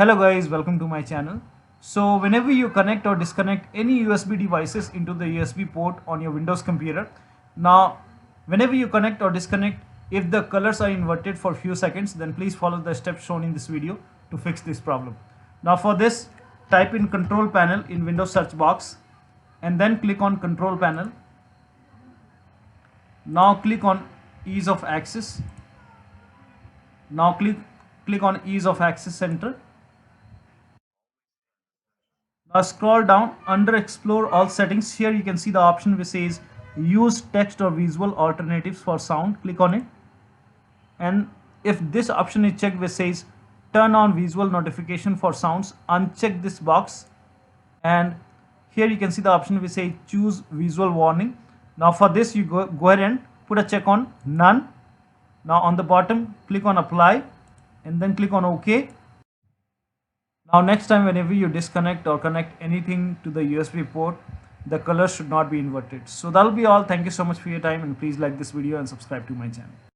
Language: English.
Hello guys, welcome to my channel. So whenever you connect or disconnect any USB devices into the USB port on your Windows computer, now whenever you connect or disconnect, if the colors are inverted for a few seconds, then please follow the steps shown in this video to fix this problem. Now for this, type in control panel in Windows search box and then click on control panel. Now click on ease of access. Now click on ease of access center. Now scroll down under explore all settings. Here you can see the option which says use text or visual alternatives for sound. Click on it, and if this option is checked which says turn on visual notification for sounds, uncheck this box, and here you can see the option which says choose visual warning. Now for this you go ahead and put a check on none. Now on the bottom click on apply and then click on OK. Now next time whenever you disconnect or connect anything to the USB port, the color should not be inverted. So that'll be all. Thank you so much for your time, and please like this video and subscribe to my channel.